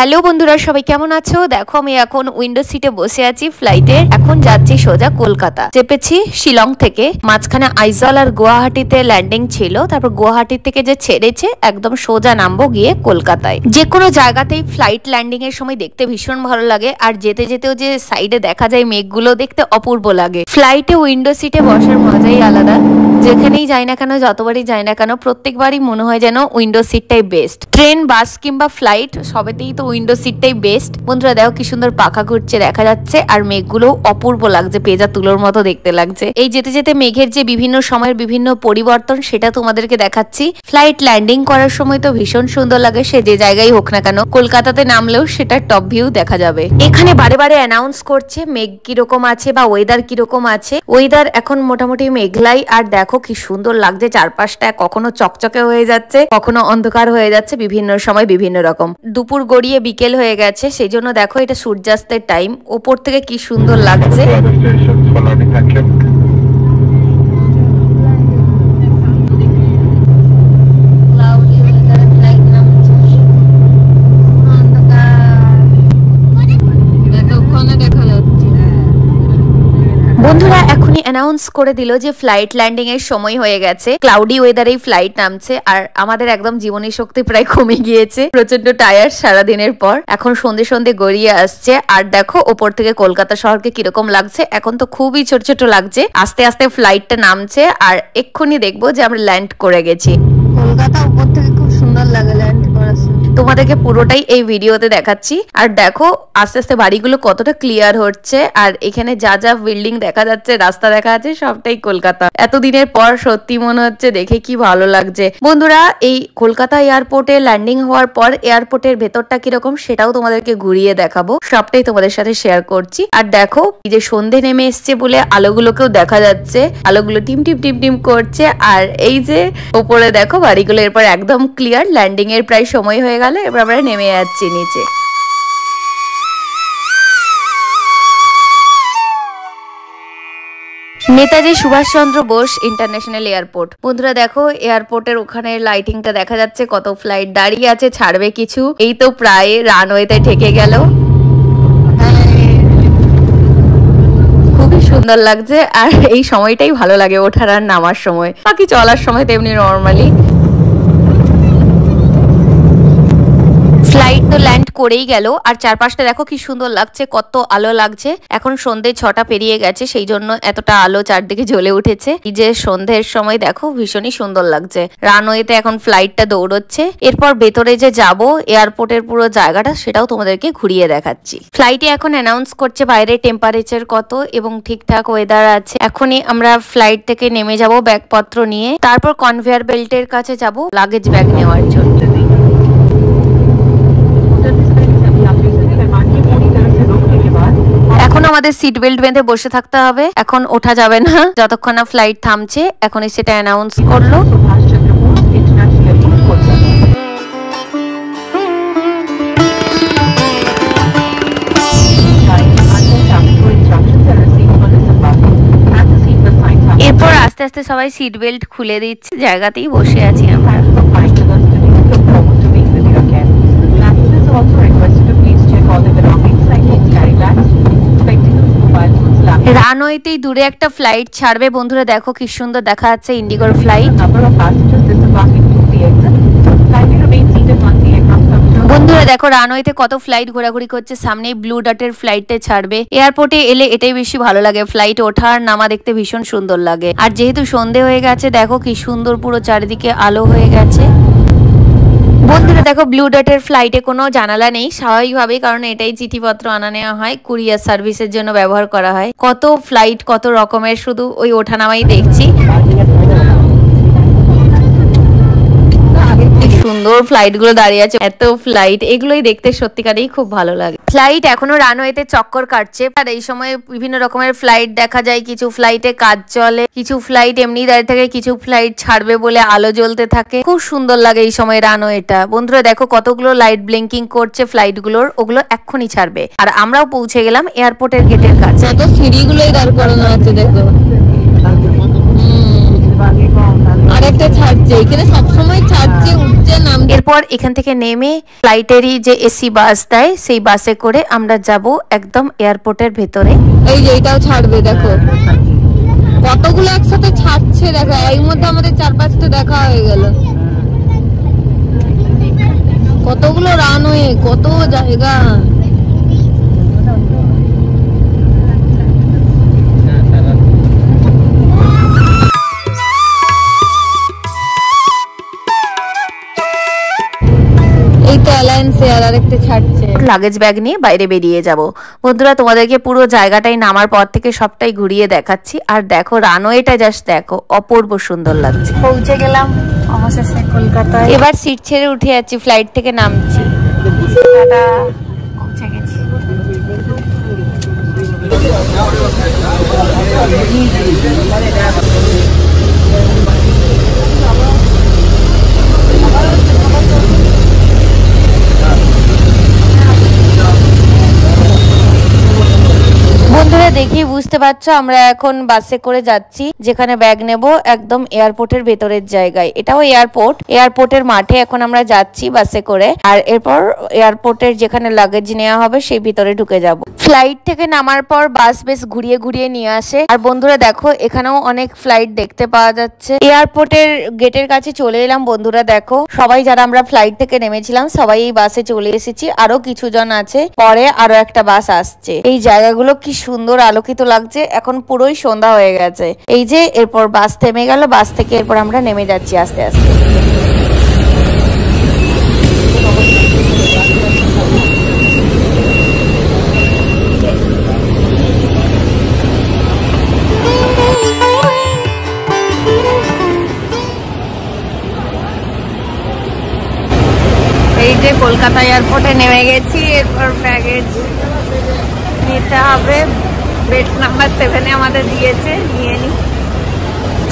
Hello বন্ধুরা, সবাই কেমন আছো? দেখো আমি এখন উইন্ডো সিটে বসে আছি ফ্লাইটে। এখন যাচ্ছি সোজা কলকাতা। চেপেছি শিলং থেকে। মাঝখানে আইজল আর গুয়াহাটিতে ল্যান্ডিং ছিল, তারপর গুয়াহাটি থেকে যে ছেড়েছে একদম সোজা নামবো গিয়ে কলকাতায়। যে কোনো জায়গাতেই ফ্লাইট ল্যান্ডিং এর সময় দেখতে ভীষণ ভালো লাগে, আর যেতে যেতেও যে সাইডে দেখা যায় মেঘগুলো দেখতে অপূর্ব লাগে। ফ্লাইটে উইন্ডো সিটে বসার মজাই আলাদা। যেখানেই যাই না কেন, যতবারই যাই না কেন, প্রত্যেকবারই মনে হয় যেন উইন্ডো সিটটাই বেস্ট। ট্রেন, বাস কিংবা ফ্লাইট সবেতেই তো উইন্ডো সিটটাই বেস্ট। বন্ধুরা দেখো কি সুন্দর পাখা ঘুরছে দেখা যাচ্ছে, আর মেঘগুলো অপূর্ব লাগছে, পেঁজা তুলোর মতো দেখতে লাগছে। এই যেতে যেতে মেঘের যে বিভিন্ন সময়ের বিভিন্ন পরিবর্তন সেটা তোমাদেরকে দেখাচ্ছি। ফ্লাইট ল্যান্ডিং করার সময় তো ভীষণ সুন্দর লাগে, সে যে জায়গায় হোক না কেন। কলকাতাতে নামলেও সেটার টপ ভিউ দেখা যাবে। এখানে বারে বারে অ্যানাউন্স করছে মেঘ কিরকম আছে বা ওয়েদার কিরকম আছে। ওয়েদার এখন মোটামুটি মেঘলাই, আর দেখো কি সুন্দর লাগছে চারপাশটা। কখনো চকচকে হয়ে যাচ্ছে, কখনো অন্ধকার হয়ে যাচ্ছে, বিভিন্ন সময় বিভিন্ন রকম। দুপুর গড়িয়ে বিকেল হয়ে গেছে, সেই জন্য দেখো এটা সূর্যাস্তের টাইম। ওপর থেকে কি সুন্দর লাগছে। বন্ধুরা এখনই অ্যানাউন্স করে দিল যে ফ্লাইট ল্যান্ডিং এর সময় হয়ে গেছে। ক্লাউডি ওয়েদারেই ফ্লাইট নামছে, আর আমাদের একদম জীবনী শক্তি প্রায় কমে গিয়েছে। প্রচন্ড টায়ার্ড সারাদিনের পর। এখন সন্ধে সন্ধে গড়িয়ে আসছে, আর দেখো ওপর থেকে কলকাতা শহরকে কিরকম লাগছে। এখন তো খুবই ছোট ছোট লাগছে। আস্তে আস্তে ফ্লাইটটা নামছে, আর এক্ষুনি দেখবো যে আমরা ল্যান্ড করে গেছি। কলকাতা উপর থেকে খুব সুন্দর লাগে ল্যান্ড করার সময়। তোমাদেরকে পুরোটাই এই ভিডিওতে দেখাচ্ছি। আর দেখো আস্তে আস্তে বাড়িগুলো কতটা ক্লিয়ার হচ্ছে, আর এখানে যা যা বিল্ডিং দেখা যাচ্ছে, রাস্তা দেখা যাচ্ছে, সবটাই কলকাতা। এতদিনের পর সত্যি মনে হচ্ছে দেখে কি ভালো লাগছে। বন্ধুরা এই কলকাতা এয়ারপোর্টে ল্যান্ডিং হওয়ার পর এয়ারপোর্টের ভেতরটা কিরকম সেটাও তোমাদেরকে ঘুরিয়ে দেখাবো। সবটাই তোমাদের সাথে শেয়ার করছি। আর দেখো এই যে সন্ধে নেমে এসছে বলে আলোগুলোকেও দেখা যাচ্ছে। আলোগুলো টিম টিম টিম টিম করছে, আর এই যে উপরে দেখো বাড়িগুলো। এরপর একদম ক্লিয়ার, ল্যান্ডিং এর প্রায় সময় হয়ে গেল। এবার আমরা নেমে যাচ্ছি নিচে। Netaji Subhas Chandra Bose international airport. বন্ধুরা দেখো এয়ারপোর্টের ওখানে লাইটিংটা দেখা যাচ্ছে, কত ফ্লাইট দাঁড়িয়ে আছে, ছাড়বে কিছু। এই তো প্রায় রানওয়েতে ঠেকে গেল। খুবই সুন্দর লাগছে, আর এই সময়টাই ভালো লাগে ওঠার আর নামার সময়। বাকি চলার সময় তেমনি নর্মালি। ফ্লাইট তো ল্যান্ড করেই গেল, আর চারপাশটা দেখো কি সুন্দর লাগছে, কত আলো লাগছে। এখন সন্ধে 6টা পেরিয়ে গেছে, সেই জন্য এতটা আলো চারদিকে জ্বলে উঠেছে। এই যে সন্ধ্যের সময় দেখো ভীষণই সুন্দর লাগছে। রানওয়েতে এখন ফ্লাইটটা দৌড়চ্ছে। এরপর ভেতরে যে যাব এয়ারপোর্টের পুরো জায়গাটা, সেটাও তোমাদেরকে ঘুরিয়ে দেখাচ্ছি। ফ্লাইটে এখন অ্যানাউন্স করছে বাইরে টেম্পারেচার কত এবং ঠিকঠাক ওয়েদার আছে। এখনই আমরা ফ্লাইট থেকে নেমে যাব ব্যাগপত্র নিয়ে, তারপর কনভেয়ার বেল্টের কাছে যাব লাগেজ ব্যাগ নেওয়ার জন্য। এখন আমাদের সিট বেল্ট বেঁধে বসে থাকতে হবে। এখন ওঠা যাবে না যতক্ষণ না ফ্লাইট থামছে। এখনই সেটা অ্যানাউন্স করলো। এরপর আস্তে আস্তে সবাই সিট বেল্ট খুলে দিচ্ছে, জায়গাতেই বসে আছি আমরা। রানওয়েতেই দূরে একটা ফ্লাইট ছাড়বে। বন্ধুরা দেখো কি সুন্দর দেখা যাচ্ছে ইন্ডিগোর ফ্লাইট। বন্ধুরা দেখো রানওয়েতে কত ফ্লাইট ঘোরাঘুরি করছে। সামনেই ব্লু ডটের ফ্লাইটে ছাড়বে। এয়ারপোর্টে এলে এটাই বেশি ভালো লাগে, ফ্লাইট ওঠার নামা দেখতে ভীষণ সুন্দর লাগে। আর যেহেতু সন্ধে হয়ে গেছে দেখো কি সুন্দর পুরো চারিদিকে আলো হয়ে গেছে। বন্ধুরা দেখো ব্লু ডটের ফ্লাইটে কোনো জানালা নেই, স্বাভাবিকভাবেই, কারণ এটাই চিঠিপত্র আনা নেওয়া হয়, কুরিয়ার সার্ভিসের জন্য ব্যবহার করা হয়। কত ফ্লাইট কত রকমের, শুধু ওই ওঠানামাই দেখছি। সুন্দর ফ্লাইট গুলো দাঁড়িয়ে আছে, এত ফ্লাইট, এগুলোই দেখতে সত্যিকারেই খুব ভালো লাগে। ফ্লাইট এখনো রানওয়েতে চক্কর কাটছে, আর এই সময় বিভিন্ন রকমের ফ্লাইট দেখা যায়। কিছু ফ্লাইটে কাজ চলে, কিছু ফ্লাইট এমনি দাঁড়িয়ে থাকে, কিছু ফ্লাইট ছাড়বে বলে আলো জ্বলতে থাকে। খুব সুন্দর লাগে এই সময় রানওয়েটা। বন্ধুরা দেখো কতগুলো লাইট ব্লিঙ্কিং করছে ফ্লাইট গুলোর, ওগুলো এক্ষুনি ছাড়বে। আর আমরাও পৌঁছে গেলাম এয়ারপোর্টের গেটের কাছে। কত সিঁড়িগুলোই দাঁড় করানো আছে দেখো। আরেকটা ছাড়ছে, এখানে সবসময় ছাড়ছে। এরপর এখান থেকে নেমে ফ্লাইটেরই যে এসি বাস দেয় সেই বাসে করে আমরা যাব একদম এয়ারপোর্টের ভেতরে। এই যে এটাও ছাড়বে, দেখো কতগুলো একসাথে ছাড়ছে, দেখো এর মধ্যে আমাদের 4-5টা দেখা হয়ে গেল। কতগুলো রানওয়ে, কত জায়গা। লাগেজ ব্যাগ নিয়ে বাইরে বেরিয়ে যাব। বন্ধুরা তোমাদেরকে পুরো জায়গাটাই নামার পর থেকে সবটাই ঘুরিয়ে দেখাচ্ছি। আর দেখো রানওয়েটা জাস্ট দেখো, অপূর্ব সুন্দর লাগছে। পৌঁছে গেলাম অবশেষে কলকাতায়। এবার সিট ছেড়ে উঠে যাচ্ছি, ফ্লাইট থেকে নামছি। পৌঁছে গেছি। বন্ধুরা দেখেই বুঝতে পারছো আমরা এখন বাসে করে যাচ্ছি, যেখানে ব্যাগ নেব একদম এয়ারপোর্টের ভেতরের জায়গায়। এটাও এয়ারপোর্টের মাঠে এখন আমরা যাচ্ছি বাসে করে। আর এরপর এয়ারপোর্টের যেখানে লাগেজ নেওয়া হবে সেই ভিতরে ঢুকে যাব। ফ্লাইট থেকে নামার পর বাস বেশ ঘুরিয়ে ঘুরিয়ে নিয়ে আসে। আর বন্ধুরা দেখো এখানেও অনেক ফ্লাইট দেখতে পাওয়া যাচ্ছে। এয়ারপোর্টের গেটের কাছে চলে এলাম। বন্ধুরা দেখো সবাই যারা আমরা ফ্লাইট থেকে নেমেছিলাম সবাই এই বাসে চলে এসেছি, আরো কিছু জন আছে, পরে আরো একটা বাস আসছে। এই জায়গাগুলো কি সুন্দর আলোকিত লাগছে, এখন পুরোই সন্ধ্যা হয়ে গেছে। এই যে এরপর বাস থেমে গেল, বাস থেকে এরপর আমরা নেমে যাচ্ছি আস্তে আস্তে। এই যে কলকাতা এয়ারপোর্টে নেমে গেছি, এরপর ব্যাগেজ নিতে হবে। বেল্ট নাম্বার 7 আমাদের দিয়েছে, নিয়ে নি।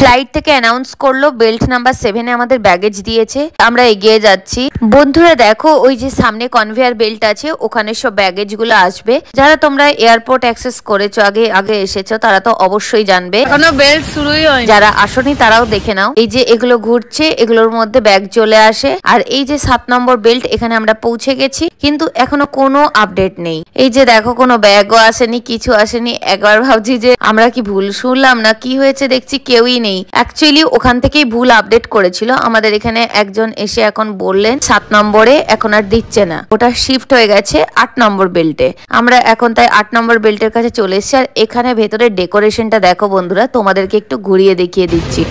ফ্লাইট থেকে অ্যানাউন্স করলো বেল্ট নাম্বার 7 আমাদের ব্যাগেজ দিয়েছে। আমরা এগিয়ে যাচ্ছি। বন্ধুরা দেখো ওই যে সামনে কনভেয়ার বেল্ট আছে, ওখানে সব ব্যাগেজ গুলো আসবে। যারা তোমরা এয়ারপোর্ট অ্যাক্সেস করেছো, আগে এসেছো, তারা তো অবশ্যই জানবে। এখনো বেল্ট শুরুই হয়নি। যারা আসনি তারাও দেখে নাও। এই যে এগুলো ঘুরছে, এগুলোর মধ্যে ব্যাগ চলে আসে। আর এই যে 7 নম্বর বেল্ট, এখানে আমরা পৌঁছে গেছি, কিন্তু এখনো কোনো আপডেট নেই। এই যে দেখো কোনো ব্যাগও আসেনি, কিছু আসেনি। একবার ভাবছি যে আমরা কি ভুল শুনলাম না কি হয়েছে, দেখছি কেউই নেই। অ্যাকচুয়ালি ওখান থেকেই ভুল আপডেট করেছিল। আমাদের এখানে একজন এসে এখন বললেন 7 নম্বরে এখন আর দিচ্ছে না, ওটা শিফট হয়ে গেছে 8 নম্বর বেল্টে। আমরা এখন তাই 8 নম্বর বেল্টের কাছে চলে এসেছি। আর এখানে ভেতরে ডেকোরেশনটা দেখো বন্ধুরা, তোমাদেরকে একটু ঘুরিয়ে দেখিয়ে দিচ্ছি।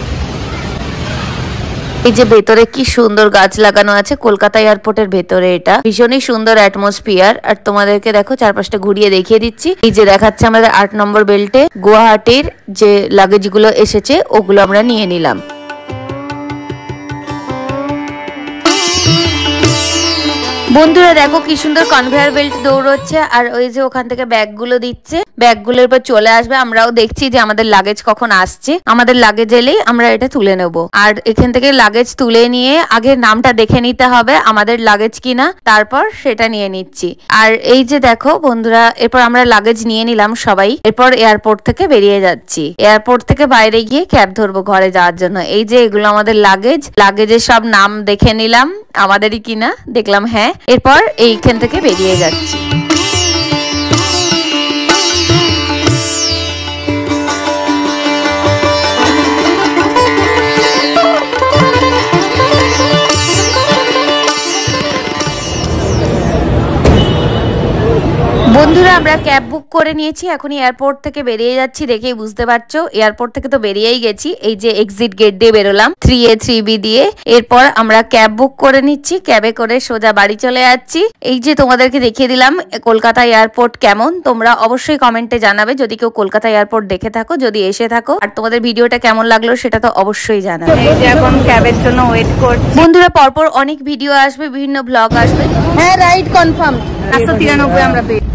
এই যে ভেতরে কি সুন্দর গাছ লাগানো আছে কলকাতা এয়ারপোর্টের ভেতরে, এটা ভীষণই সুন্দর অ্যাটমসফিয়ার। আর তোমাদেরকে দেখো চারপাশটা ঘুরিয়ে দেখিয়ে দিচ্ছি। এই যে দেখাচ্ছে আমাদের 8 নম্বর বেল্টে গুয়াহাটির যে লাগেজ গুলো এসেছে ওগুলো আমরা নিয়ে নিলাম। বন্ধুরা দেখো কি সুন্দর কনভেয়ার বেল্ট দৌড়চ্ছে। আর ওই যে ওখান থেকে ব্যাগগুলো দিচ্ছে, ব্যাগগুলোর উপর চলে আসবে। আমরাও দেখছি যে আমাদের লাগেজ কখন আসছে। আমাদের লাগেজ এলেই আমরা এটা তুলে নেব। আর এখান থেকে লাগেজ তুলে নিয়ে আগে নামটা দেখে নিতে হবে আমাদের লাগেজ কিনা, তারপর সেটা নিয়ে নিচ্ছি। আর এই যে দেখো বন্ধুরা, এরপর আমরা লাগেজ নিয়ে নিলাম সবাই। এরপর এয়ারপোর্ট থেকে বেরিয়ে যাচ্ছি। এয়ারপোর্ট থেকে বাইরে গিয়ে ক্যাব ধরবো ঘরে যাওয়ার জন্য। এই যে এগুলো আমাদের লাগেজের সব নাম দেখে নিলাম আমাদেরই কিনা, দেখলাম হ্যাঁ। এরপর এইখান থেকে বেরিয়ে যাচ্ছি। বন্ধুরা আমরা ক্যাব বুক করে নিয়েছি, এখন এয়ারপোর্ট থেকে বেরিয়ে যাচ্ছি। দেখেই বুঝতে পারছো এয়ারপোর্ট থেকে তো বেরিয়েই গেছি। এই যে এক্সিট গেট দিয়ে বেরোলাম 3A 3B দিয়ে। এরপর আমরা ক্যাব বুক করে নিচ্ছি, ক্যাবে করে সোজা বাড়ি চলে যাচ্ছি। এই যে তোমাদেরকে দেখিয়ে দিলাম কলকাতা এয়ারপোর্ট কেমন। তোমরা অবশ্যই কমেন্টে জানাবে যদি কেউ কলকাতা এয়ারপোর্ট দেখে থাকো, যদি এসে থাকো। আর তোমাদের ভিডিওটা কেমন লাগলো সেটা তো অবশ্যই জানাবে। এই যে এখন ক্যাবের জন্য ওয়েট করছি। বন্ধুরা পরপর অনেক ভিডিও আসবে, বিভিন্ন ব্লগ আসবে। হ্যাঁ রাইট কনফার্ম 493 আমরা পেয়ে।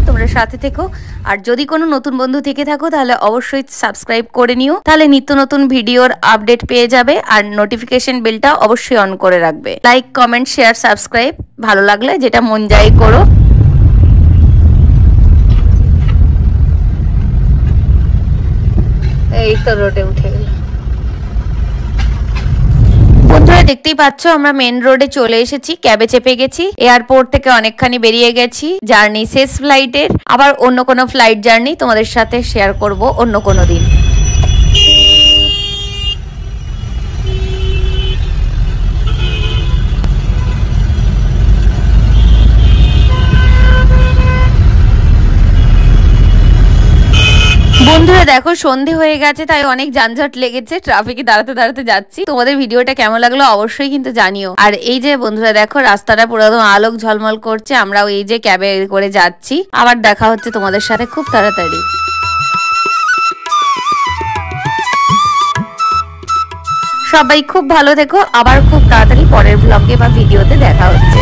তোমরা সাথে থেকো। আর যদি কোনো নতুন বন্ধু থেকে থাকো তাহলে অবশ্যই সাবস্ক্রাইব করে নিও, তাহলে নিত্য নতুন ভিডিওর আপডেট পেয়ে যাবে। আর নোটিফিকেশন বেলটা অবশ্যই অন করে রাখবে। লাইক, কমেন্ট, শেয়ার, সাবস্ক্রাইব ভালো লাগলে যেটা মন যায় করো। এই তো রোডে উঠে গেল। বন্ধুরা দেখতেই পাচ্ছ আমরা মেন রোডে চলে এসেছি, ক্যাবে চেপে গেছি, এয়ারপোর্ট থেকে অনেকখানি বেরিয়ে গেছি। জার্নি শেষ ফ্লাইটের, আবার অন্য কোনো ফ্লাইট জার্নি তোমাদের সাথে শেয়ার করব অন্য কোনো দিন। বন্ধুরা দেখো সন্ধে হয়ে গেছে, তাই অনেক যানজট লেগেছে, ট্রাফিকে দাঁড়াতে দাঁড়াতে যাচ্ছি। তোমাদের ভিডিওটা কেমন লাগলো অবশ্যই কিন্তু জানিও। আর এই যে বন্ধুরা দেখো রাস্তাটা পুরো একদম আলোক ঝলমল করছে, আমরাও এই যে ক্যাবে করে যাচ্ছি। আবার দেখা হচ্ছে তোমাদের সাথে খুব তাড়াতাড়ি। সবাই খুব ভালো থেকো, আবার খুব তাড়াতাড়ি পরের ব্লগে বা ভিডিওতে দেখা হচ্ছে।